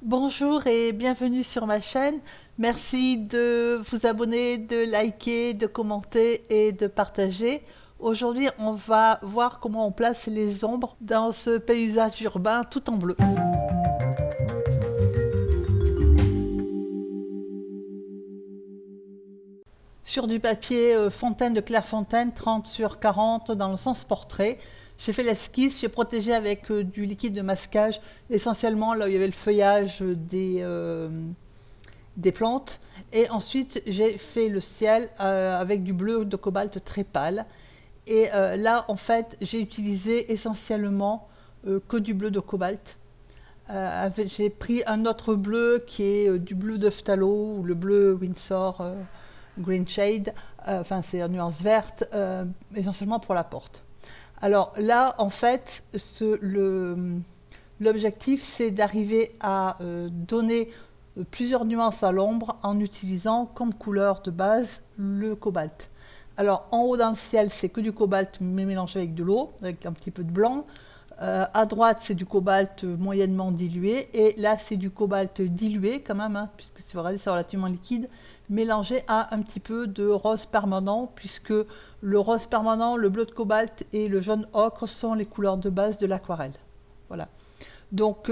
Bonjour et bienvenue sur ma chaîne. Merci de vous abonner, de liker, de commenter et de partager. Aujourd'hui, on va voir comment on place les ombres dans ce paysage urbain tout en bleu. Sur du papier Fontaine de Clairefontaine, 30 sur 40 dans le sens portrait. J'ai fait l'esquisse, j'ai protégé avec du liquide de masquage, essentiellement là où il y avait le feuillage des plantes. Et ensuite, j'ai fait le ciel avec du bleu de cobalt très pâle. Et là, en fait, j'ai utilisé essentiellement que du bleu de cobalt. J'ai pris un autre bleu qui est du bleu de phthalo ou le bleu Windsor Green Shade, enfin c'est en nuance verte, essentiellement pour la porte. Alors là, en fait, l'objectif, c'est d'arriver à donner plusieurs nuances à l'ombre en utilisant comme couleur de base le cobalt. Alors en haut dans le ciel, c'est que du cobalt mais mélangé avec de l'eau, avec un petit peu de blanc. À droite, c'est du cobalt moyennement dilué. Et là, c'est du cobalt dilué quand même, hein, puisque si vous regardez, c'est relativement liquide, mélangé à un petit peu de rose permanent, puisque le rose permanent, le bleu de cobalt et le jaune ocre sont les couleurs de base de l'aquarelle. Voilà. Donc,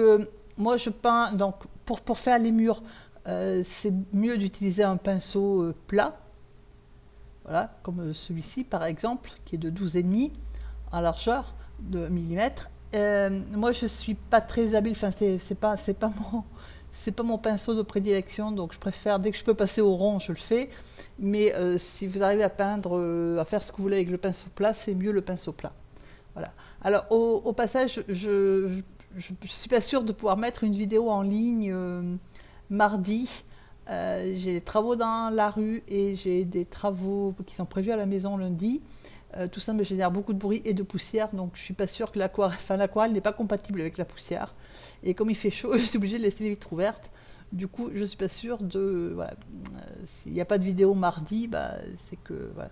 moi, je peins, donc, pour faire les murs, c'est mieux d'utiliser un pinceau plat, voilà, comme celui-ci par exemple, qui est de 12,5 en largeur de millimètres. Moi, je suis pas très habile. Enfin, c'est pas mon pinceau de prédilection. Donc, je préfère dès que je peux passer au rond, je le fais. Mais si vous arrivez à peindre, à faire ce que vous voulez avec le pinceau plat, c'est mieux le pinceau plat. Voilà. Alors, au passage, je suis pas sûre de pouvoir mettre une vidéo en ligne mardi. J'ai des travaux dans la rue et j'ai des travaux qui sont prévus à la maison lundi. Tout ça me génère beaucoup de bruit et de poussière, donc je ne suis pas sûre que l'aquarelle n'est pas compatible avec la poussière. Et comme il fait chaud, je suis obligée de laisser les vitres ouvertes. Du coup, je ne suis pas sûre de... Voilà. S'il n'y a pas de vidéo mardi, bah, c'est que... Voilà.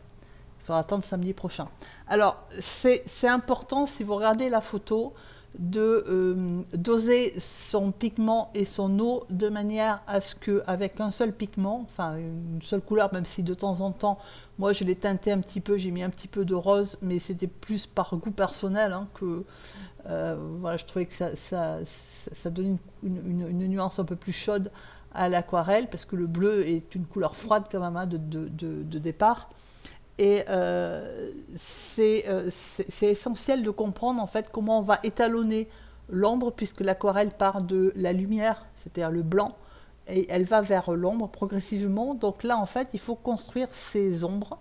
Il faudra attendre samedi prochain. Alors, c'est important, si vous regardez la photo, de doser son pigment et son eau de manière à ce qu'avec un seul pigment, enfin une seule couleur, même si de temps en temps, moi je l'ai teinté un petit peu, j'ai mis un petit peu de rose, mais c'était plus par goût personnel hein, que voilà, je trouvais que ça donnait une nuance un peu plus chaude à l'aquarelle, parce que le bleu est une couleur froide quand même hein, de départ. Et c'est essentiel de comprendre en fait comment on va étalonner l'ombre, puisque l'aquarelle part de la lumière, c'est-à-dire le blanc, et elle va vers l'ombre progressivement. Donc là, en fait, il faut construire ces ombres.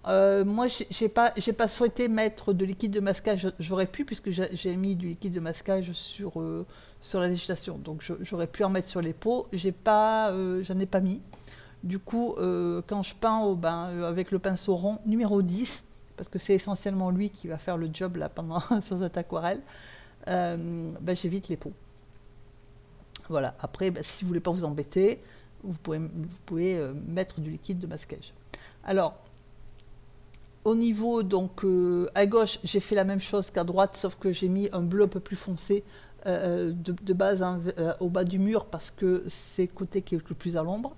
Moi, j'ai pas souhaité mettre de liquide de masquage. J'aurais pu, puisque j'ai mis du liquide de masquage sur la végétation. Donc j'aurais pu en mettre sur les peaux. J'en ai pas mis. Du coup, quand je peins avec le pinceau rond numéro 10, parce que c'est essentiellement lui qui va faire le job là, sur cette aquarelle, j'évite les peaux. Voilà. Après, si vous ne voulez pas vous embêter, vous pouvez mettre du liquide de masquage. Alors, au niveau, donc, à gauche, j'ai fait la même chose qu'à droite, sauf que j'ai mis un bleu un peu plus foncé de base au bas du mur, parce que c'est le côté qui est le plus à l'ombre.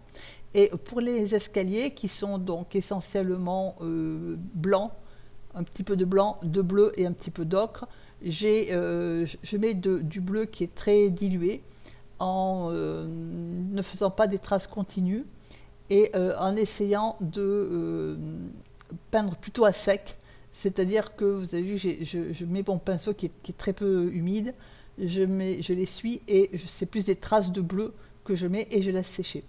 Et pour les escaliers, qui sont donc essentiellement blancs, un petit peu de blanc, de bleu et un petit peu d'ocre, je mets du bleu qui est très dilué, en ne faisant pas des traces continues, et en essayant de peindre plutôt à sec. C'est-à-dire que, vous avez vu, je mets mon pinceau qui est très peu humide, je l'essuie, et c'est plus des traces de bleu que je mets, et je laisse sécher.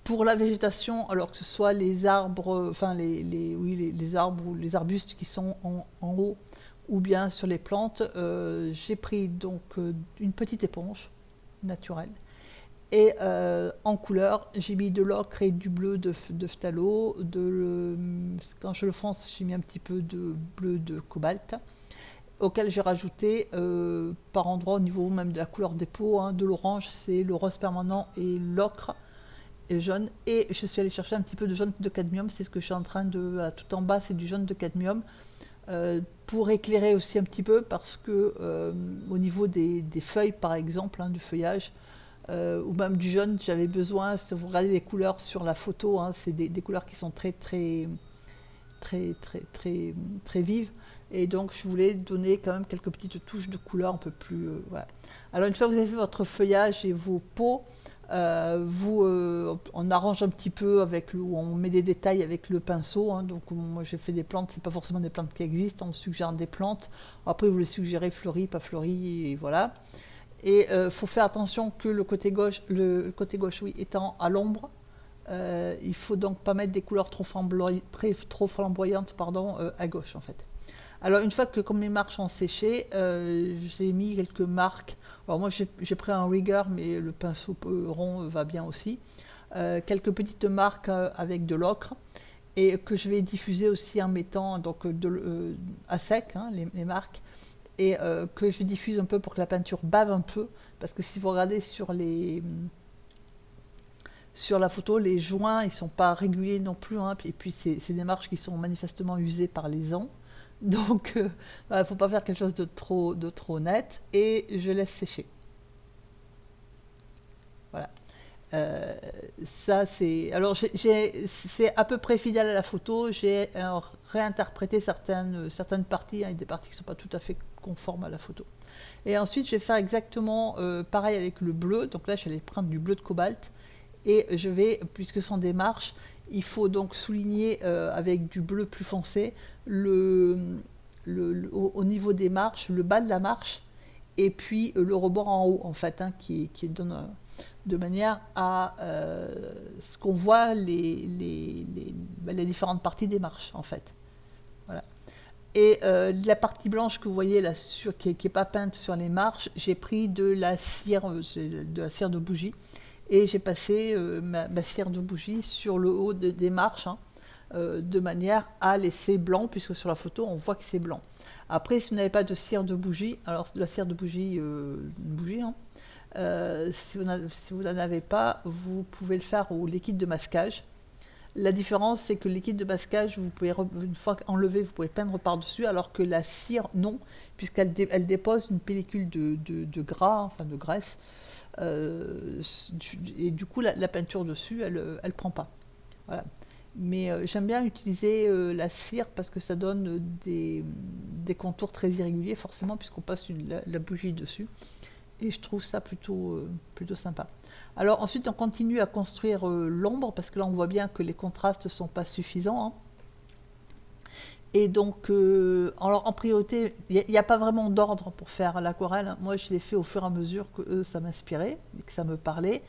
Pour la végétation, alors que ce soit les arbres, enfin les arbres ou les arbustes qui sont en haut, ou bien sur les plantes, j'ai pris donc une petite éponge naturelle. Et en couleur, j'ai mis de l'ocre et du bleu de phthalo. Quand je le fonce, j'ai mis un petit peu de bleu de cobalt, auquel j'ai rajouté par endroit au niveau même de la couleur des peaux, hein, de l'orange, c'est le rose permanent et l'ocre. Et jaune, et je suis allée chercher un petit peu de jaune de cadmium, c'est ce que je suis en train de... Voilà, tout en bas, c'est du jaune de cadmium, pour éclairer aussi un petit peu, parce que au niveau des feuilles, par exemple, hein, du feuillage, ou même du jaune, j'avais besoin, si vous regardez les couleurs sur la photo, hein, c'est des couleurs qui sont très vives. Et donc, je voulais donner quand même quelques petites touches de couleur un peu plus... voilà. Alors, une fois que vous avez fait votre feuillage et vos pots, on arrange un petit peu on met des détails avec le pinceau. Hein. Donc, moi, j'ai fait des plantes, c'est pas forcément des plantes qui existent, on suggère des plantes. Après, vous les suggérez fleuries, pas fleuries, et voilà. Et faut faire attention que le côté gauche, oui, étant à l'ombre, il faut donc pas mettre des couleurs trop flamboyantes, à gauche en fait. Alors une fois que comme mes marches ont séché, j'ai mis quelques marques. Alors moi j'ai pris un rigger, mais le pinceau rond va bien aussi. Quelques petites marques avec de l'ocre et que je vais diffuser aussi en mettant donc à sec, hein, les marques, et que je diffuse un peu pour que la peinture bave un peu, parce que si vous regardez sur la photo, les joints ils sont pas réguliers non plus, hein, et puis c'est des marches qui sont manifestement usées par les ans, donc il ne faut pas faire quelque chose de trop net, et je laisse sécher. Voilà. Ça c'est alors c'est à peu près fidèle à la photo. J'ai réinterprété certaines parties, hein, des parties qui ne sont pas tout à fait conformes à la photo. Et ensuite je vais faire exactement pareil avec le bleu. Donc là je vais prendre du bleu de cobalt et je vais, puisque ce sont des marches, il faut donc souligner avec du bleu plus foncé au niveau des marches, le bas de la marche, et puis le rebord en haut en fait, hein, qui donne de manière à ce qu'on voit les différentes parties des marches en fait. Voilà. Et la partie blanche que vous voyez là, qui n'est pas peinte sur les marches, j'ai pris de la cire de bougie, et j'ai passé ma cire de bougie sur le haut des marches, hein, de manière à laisser blanc, puisque sur la photo on voit que c'est blanc. Après, si vous n'avez pas de cire de bougie, alors de la cire de bougie, hein, si vous n'en avez pas, vous pouvez le faire au liquide de masquage. La différence, c'est que le liquide de masquage, vous pouvez, une fois enlevé, vous pouvez peindre par-dessus, alors que la cire, non, puisqu'elle elle dépose une pellicule de gras, enfin de graisse, et du coup, la peinture dessus, elle prend pas. Voilà. Mais j'aime bien utiliser la cire parce que ça donne des contours très irréguliers, forcément, puisqu'on passe la bougie dessus. Et je trouve ça plutôt sympa. Alors ensuite on continue à construire l'ombre, parce que là on voit bien que les contrastes ne sont pas suffisants, hein. Et donc alors en priorité, il n'y a pas vraiment d'ordre pour faire l'aquarelle, hein. Moi je l'ai fait au fur et à mesure que ça m'inspirait et que ça me parlait.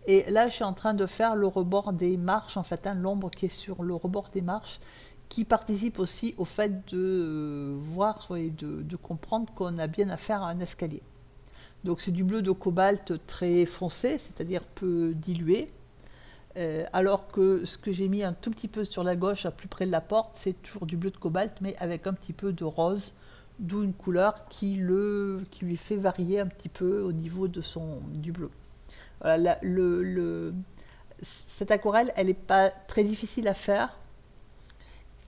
Et là je suis en train de faire le rebord des marches, en fait, hein, l'ombre qui est sur le rebord des marches, qui participe aussi au fait de voir et de comprendre qu'on a bien affaire à un escalier. Donc c'est du bleu de cobalt très foncé, c'est-à-dire peu dilué, alors que ce que j'ai mis un tout petit peu sur la gauche, à plus près de la porte, c'est toujours du bleu de cobalt, mais avec un petit peu de rose, d'où une couleur qui lui fait varier un petit peu au niveau du bleu. Voilà, cette aquarelle, elle n'est pas très difficile à faire.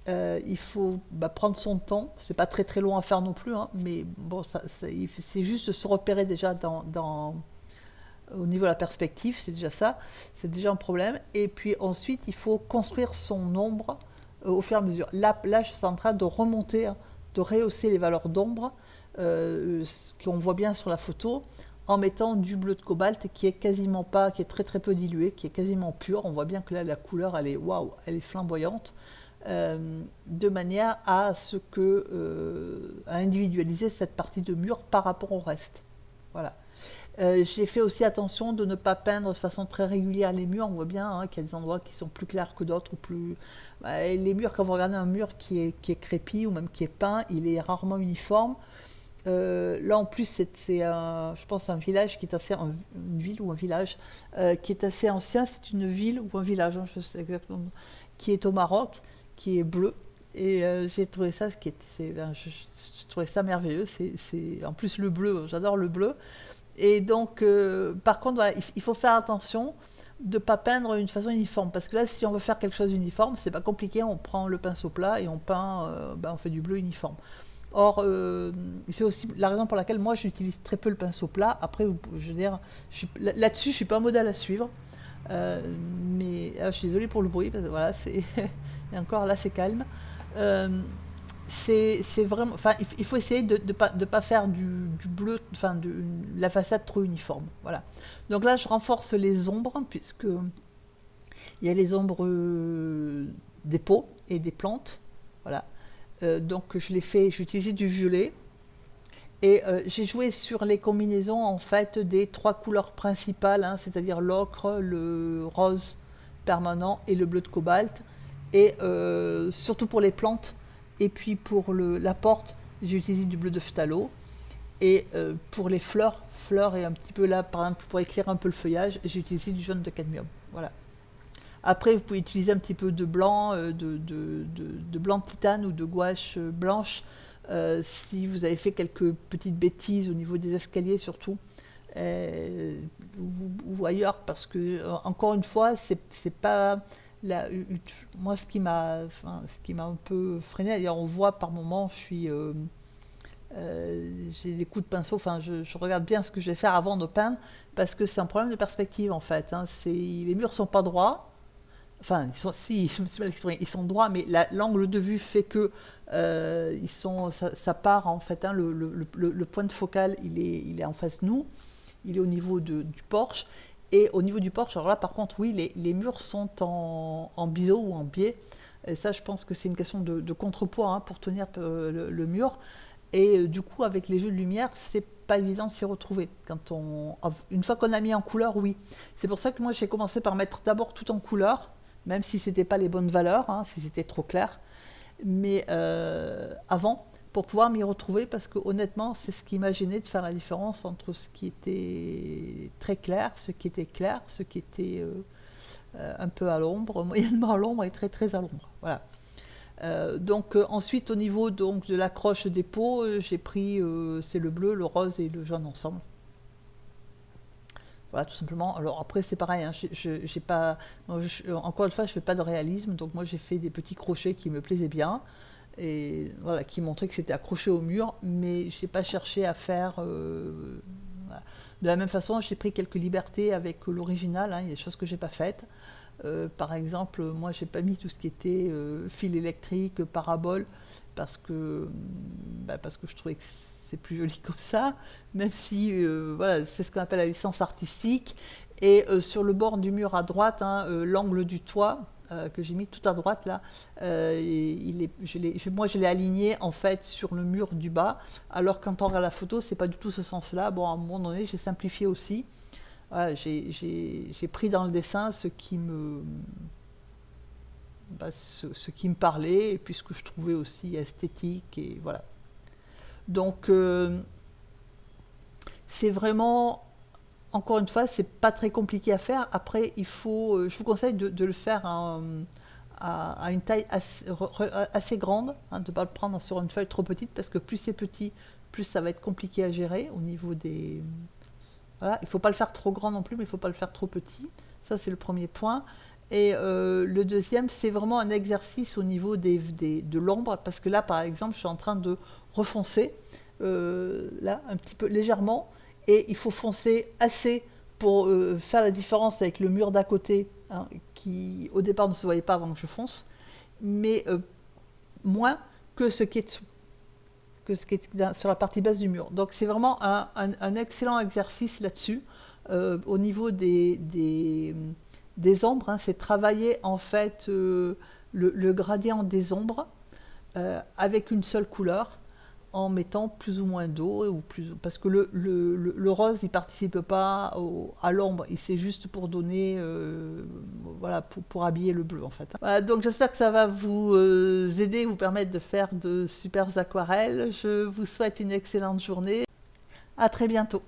Il faut prendre son temps, c'est pas très long à faire non plus, hein, mais bon, c'est juste de se repérer déjà au niveau de la perspective, c'est déjà ça, c'est déjà un problème. Et puis ensuite, il faut construire son ombre au fur et à mesure. Là, je suis en train de remonter, hein, de rehausser les valeurs d'ombre, ce qu'on voit bien sur la photo, en mettant du bleu de cobalt qui est très peu dilué, qui est quasiment pur. On voit bien que là, la couleur, elle est flamboyante. De manière à individualiser cette partie de mur par rapport au reste. Voilà. J'ai fait aussi attention de ne pas peindre de façon très régulière les murs. On voit bien, hein, qu'il y a des endroits qui sont plus clairs que d'autres, ou plus. Les murs, quand vous regardez un mur qui est crépi ou même qui est peint, il est rarement uniforme. Là en plus je pense un village qui est une ville ou un village qui est assez ancien. C'est une ville ou un village, hein, je sais exactement, qui est au Maroc, qui est bleu, et j'ai trouvé ça je trouvais ça merveilleux. En plus le bleu, j'adore le bleu. Et donc par contre, voilà, il faut faire attention de ne pas peindre d'une façon uniforme, parce que là, si on veut faire quelque chose d'uniforme, c'est pas compliqué, on prend le pinceau plat et on peint, on fait du bleu uniforme. Or, c'est aussi la raison pour laquelle moi j'utilise très peu le pinceau plat. Après, je veux dire, là-dessus, je suis pas un modèle à suivre. Mais je suis désolée pour le bruit, parce que voilà, c'est et encore là, c'est calme. Euh, c'est vraiment, enfin, il faut essayer de pas faire du bleu, enfin, de la façade trop uniforme. Voilà. Donc là, je renforce les ombres, puisque il y a les ombres des pots et des plantes. Voilà. Donc je l'ai fait, j'ai utilisé du violet. Et j'ai joué sur les combinaisons en fait des trois couleurs principales, hein, c'est-à-dire l'ocre, le rose permanent et le bleu de cobalt. Et surtout pour les plantes. Et puis pour la porte, j'ai utilisé du bleu de phthalo. Et pour les fleurs et un petit peu là, par exemple, pour éclairer un peu le feuillage, j'ai utilisé du jaune de cadmium. Voilà. Après, vous pouvez utiliser un petit peu de blanc, de blanc de titane ou de gouache blanche si vous avez fait quelques petites bêtises au niveau des escaliers surtout, ou ailleurs, parce que, encore une fois, c'est pas... moi, ce qui m'a un peu freiné, d'ailleurs, on voit par moments, j'ai les coups de pinceau, enfin, je regarde bien ce que je vais faire avant de peindre, parce que c'est un problème de perspective en fait. Hein. Les murs sont pas droits. Enfin, si, je me suis mal exprimé, ils sont droits, mais l'angle de vue fait que ça part en fait. Hein, le point de focale, il est en face de nous, il est au niveau du porche. Et au niveau du porche, alors là, par contre, oui, les murs sont en biseau ou en biais. Et ça, je pense que c'est une question de contrepoids hein, pour tenir le mur. Et du coup, avec les jeux de lumière, c'est pas évident de s'y retrouver. Une fois qu'on a mis en couleur, oui. C'est pour ça que moi, j'ai commencé par mettre d'abord tout en couleur, même si c'était pas les bonnes valeurs, hein, si c'était trop clair. Mais avant, pour pouvoir m'y retrouver, parce que honnêtement, c'est ce qui m'a gêné de faire la différence entre ce qui était très clair, ce qui était un peu à l'ombre, moyennement à l'ombre et très très à l'ombre. Voilà. Donc ensuite au niveau donc, de l'accroche des pots, j'ai pris c'est le bleu, le rose et le jaune ensemble. Voilà tout simplement. Alors après c'est pareil, hein, j'ai pas, encore une fois je fais pas de réalisme, donc moi j'ai fait des petits crochets qui me plaisaient bien et voilà qui montraient que c'était accroché au mur, mais j'ai pas cherché à faire. Voilà. De la même façon j'ai pris quelques libertés avec l'original, hein, il y a des choses que j'ai pas faites. Par exemple, moi, j'ai pas mis tout ce qui était fil électrique, parabole, parce que je trouvais que c'est plus joli comme ça, même si voilà, c'est ce qu'on appelle la licence artistique. Et sur le bord du mur à droite, hein, l'angle du toit que j'ai mis tout à droite là, moi je l'ai aligné en fait sur le mur du bas, alors quand on regarde la photo, c'est pas du tout ce sens-là. Bon, à un moment donné, j'ai simplifié aussi. Voilà, j'ai pris dans le dessin ce qui me parlait et puis ce que je trouvais aussi esthétique et voilà. Donc c'est vraiment, encore une fois, c'est pas très compliqué à faire. Après, je vous conseille de le faire à une taille assez grande, hein, de ne pas le prendre sur une feuille trop petite parce que plus c'est petit, plus ça va être compliqué à gérer au niveau des... Voilà, il ne faut pas le faire trop grand non plus, mais il ne faut pas le faire trop petit. Ça, c'est le premier point. Et le deuxième, c'est vraiment un exercice au niveau de l'ombre, parce que là, par exemple, je suis en train de refoncer, là, un petit peu légèrement, et il faut foncer assez pour faire la différence avec le mur d'à côté, hein, qui au départ ne se voyait pas avant que je fonce, mais moins que ce qui est dessous, que ce qui est sur la partie basse du mur. Donc c'est vraiment un excellent exercice là-dessus. Au niveau des ombres, hein, c'est travailler en fait le gradient des ombres avec une seule couleur en mettant plus ou moins d'eau parce que le rose il participe pas à l'ombre, c'est juste pour donner voilà pour habiller le bleu en fait. Voilà, donc j'espère que ça va vous aider, vous permettre de faire de super aquarelles. Je vous souhaite une excellente journée. À très bientôt.